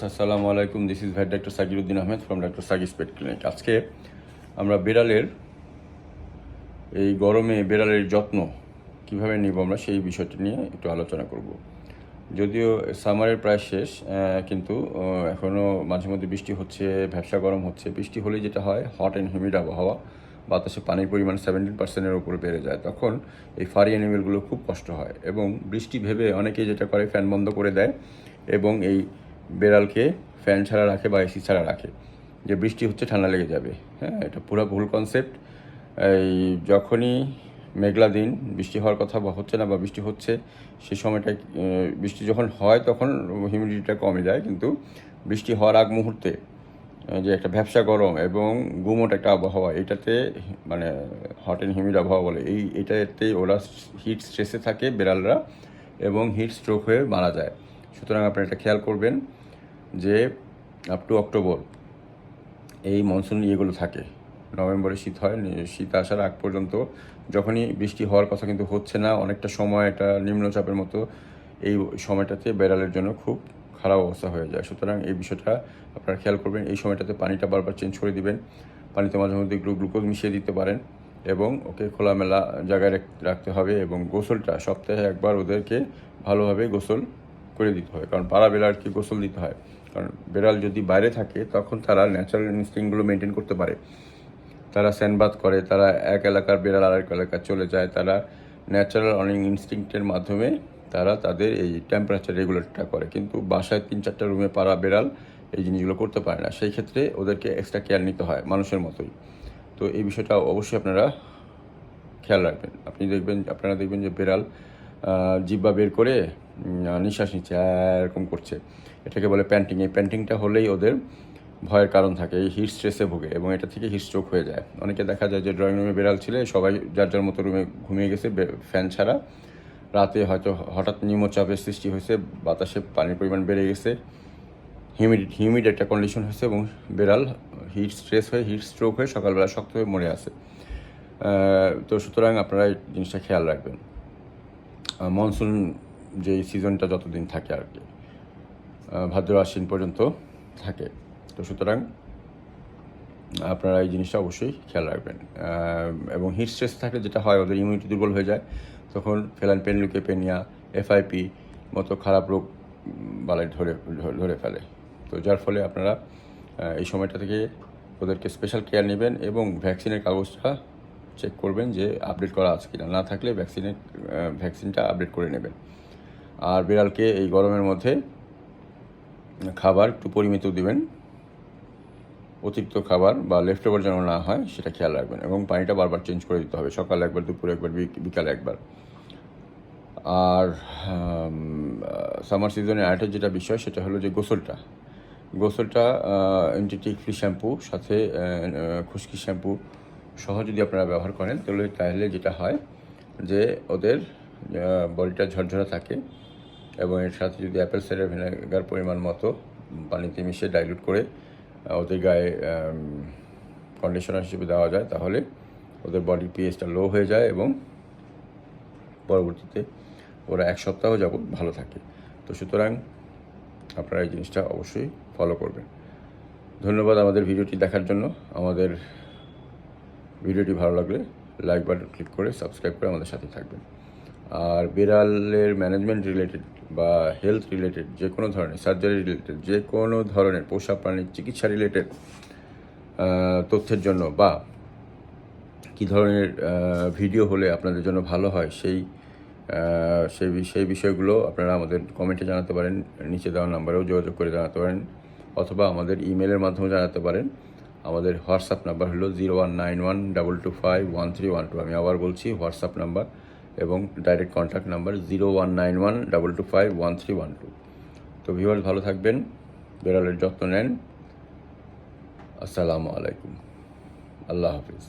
আসসালামু আলাইকুম, this is vet doctor Sakiruddin Ahmed from doctor Saki's pet clinic. আজকে আমরা বিড়ালের এই গরমে বিড়ালের যত্ন কিভাবে নিব আমরা সেই বিষয়টি নিয়ে একটু আলোচনা করব। যদিও সামারের প্রায় শেষ, কিন্তু এখনও মাঝে মধ্যে বৃষ্টি হচ্ছে, ভ্যাপসা গরম হচ্ছে। বৃষ্টি হলেই যেটা হয়, হট অ্যান্ড হিউমিড আবহাওয়া, বাতাসে পানির পরিমাণ 17%-এর উপরে বেড়ে যায়। তখন এই ফারি অ্যানিমেলগুলো খুব কষ্ট হয় এবং বৃষ্টি ভেবে অনেকেই যেটা করে ফ্যান বন্ধ করে দেয় এবং এই বেড়ালকে ফ্যান ছাড়া রাখে বা এসি ছাড়া রাখে, যে বৃষ্টি হচ্ছে ঠান্ডা লেগে যাবে। হ্যাঁ, এটা পুরো ভুল কনসেপ্ট। এই যখনই মেঘলা দিন, বৃষ্টি হওয়ার কথা বা হচ্ছে না বা বৃষ্টি হচ্ছে, সেই সময়টায় বৃষ্টি যখন হয় তখন হিউমিডিটিটা কমে যায়, কিন্তু বৃষ্টি হওয়ার আগ মুহূর্তে যে একটা ভ্যাপসা গরম এবং গুমোট একটা আবহাওয়া, এটাতে মানে হট অ্যান্ড হিউমিড আবহাওয়া বলে, এটাতে ওরা হিট স্ট্রেসে থাকে বিড়ালরা এবং হিট স্ট্রোক হয়ে মারা যায়। সুতরাং আপনারা এটা খেয়াল করবেন যে আপ টু অক্টোবর এই মনসুন ইয়েগুলো থাকে। নভেম্বরে শীত হয়, শীত আসার আগ পর্যন্ত যখনই বৃষ্টি হওয়ার কথা কিন্তু হচ্ছে না, অনেকটা সময় এটা নিম্নচাপের মতো, এই সময়টাতে বেড়ালের জন্য খুব খারাপ অবস্থা হয়ে যায়। সুতরাং এই বিষয়টা আপনারা খেয়াল করবেন। এই সময়টাতে পানিটা বারবার চেঞ্জ করে দিবেন, পানিতে মাঝে মধ্যে গ্লুকোজ মিশিয়ে দিতে পারেন এবং ওকে খোলামেলা জায়গায় রাখতে হবে। এবং গোসলটা সপ্তাহে একবার ওদেরকে ভালোভাবে গোসল করে দিতে হয়, কারণ পাড়া বেড়ালকে গোসল দিতে হয়। কারণ বেড়াল যদি বাইরে থাকে তখন তারা ন্যাচারাল ইনস্টিংগুলো মেনটেন করতে পারে। তারা স্যানবাথ করে, তারা এক এলাকার বেড়াল আরেক এলাকায় চলে যায়, তারা ন্যাচারাল অনেক ইনস্টিংক্টের মাধ্যমে তারা তাদের এই টেম্পারেচার রেগুলেটরটা করে। কিন্তু বাসায় 3-4টা রুমে পাড়া বেড়াল এই জিনিসগুলো করতে পারে না, সেই ক্ষেত্রে ওদেরকে এক্সট্রা কেয়ার নিতে হয় মানুষের মতোই। তো এই বিষয়টা অবশ্যই আপনারা খেয়াল রাখবেন। আপনারা দেখবেন যে বেড়াল জিহ্বা বের করে নিঃশ্বাস নিচ্ছে, এরকম করছে, এটাকে বলে প্যান্টিং। এই প্যান্টিংটা হলেই ওদের ভয়ের কারণ থাকে, এই হিট স্ট্রেসে ভোগে এবং এটা থেকে হিট স্ট্রোক হয়ে যায়। অনেকে দেখা যায় যে ড্রয়িং রুমে বেড়াল ছিল, সবাই যার যার মতো রুমে ঘুমিয়ে গেছে ফ্যান ছাড়া। রাতে হয়তো হঠাৎ নিম্নচাপের সৃষ্টি হয়েছে, বাতাসে পানির পরিমাণ বেড়ে গেছে, হিউমিড একটা কন্ডিশন হয়েছে এবং বেড়াল হিট স্ট্রেস হয়ে হিট স্ট্রোক হয়ে সকালবেলা শক্ত হয়ে মরে আসে। তো সুতরাং আপনারা এই জিনিসটা খেয়াল রাখবেন। মনসুন যে সিজনটা যতদিন থাকে আর কি, ভাদ্র আশ্বিন পর্যন্ত থাকে। তো সুতরাং আপনারা এই জিনিসটা অবশ্যই খেয়াল রাখবেন। এবং হিট স্ট্রেস থাকলে যেটা হয়, ওদের ইমিউনিটি দুর্বল হয়ে যায়, তখন ফেলাইন পেনলুকেপেনিয়া, এফআইপি মতো খারাপ রোগ বালাই ধরে ফেলে। তো যার ফলে আপনারা এই সময়টা থেকে ওদেরকে স্পেশাল কেয়ার নেবেন এবং ভ্যাকসিনের কাগজটা চেক করবেন যে আপডেট করা আছে কিনা, না থাকলে ভ্যাকসিনটা আপডেট করে নেবেন। আর বিড়ালকে এই গরমের মধ্যে খাবার একটু পরিমিত দিবেন, অতিরিক্ত খাবার বা লেফট ওভার যেন না হয় সেটা খেয়াল রাখবেন। এবং পানিটা বারবার চেঞ্জ করে দিতে হবে, সকালে একবার, দুপুরে একবার, বিকালে একবার। আর সামার সিজনে আরেকটা যেটা বিষয়, সেটা হলো যে গোসলটা অ্যান্টিটিক ফ্রি শ্যাম্পু সাথে খুশকি শ্যাম্পু সহ যদি আপনারা ব্যবহার করেন, তাহলে যেটা হয় যে ওদের বডিটা ঝরঝরা থাকে। এবং এর সাথে যদি অ্যাপেল সাইডার ভিনেগার পরিমাণ মতো পানিতে মিশিয়ে ডাইলুট করে ওদের গায়ে কন্ডিশনার হিসেবে দেওয়া যায়, তাহলে ওদের বডির পিএইচটা লো হয়ে যায় এবং পরবর্তীতে ওরা 1 সপ্তাহ যাবত ভালো থাকে। তো সুতরাং আপনারা এই জিনিসটা অবশ্যই ফলো করবেন। ধন্যবাদ আমাদের ভিডিওটি দেখার জন্য। আমাদের ভিডিওটি ভালো লাগলে লাইক বাটন ক্লিক করে সাবস্ক্রাইব করে আমাদের সাথে থাকবেন। আর বিড়ালের ম্যানেজমেন্ট রিলেটেড বা হেলথ রিলেটেড যে কোনো ধরনের, সার্জারি রিলেটেড যে কোনো ধরনের, পোষা প্রাণীর চিকিৎসা রিলেটেড তথ্যের জন্য বা কী ধরনের ভিডিও হলে আপনাদের জন্য ভালো হয়, সেই বিষয়গুলো আপনারা আমাদের কমেন্টে জানাতে পারেন, নিচে দেওয়া নাম্বারেও যোগাযোগ করে জানাতে পারেন, অথবা আমাদের ইমেলের মাধ্যমে জানাতে পারেন। আমাদের হোয়াটসঅ্যাপ নাম্বার হলো 019122511312। আমি আবার বলছি, হোয়াটসঅ্যাপ নাম্বার এবং ডাইরেক্ট কন্ট্যাক্ট নাম্বার 019122511312। তো ভিউয়ার্স, ভালো থাকবেন, বেড়ালের যত্ন নেন। আসসালামু আলাইকুম, আল্লাহ হাফিজ।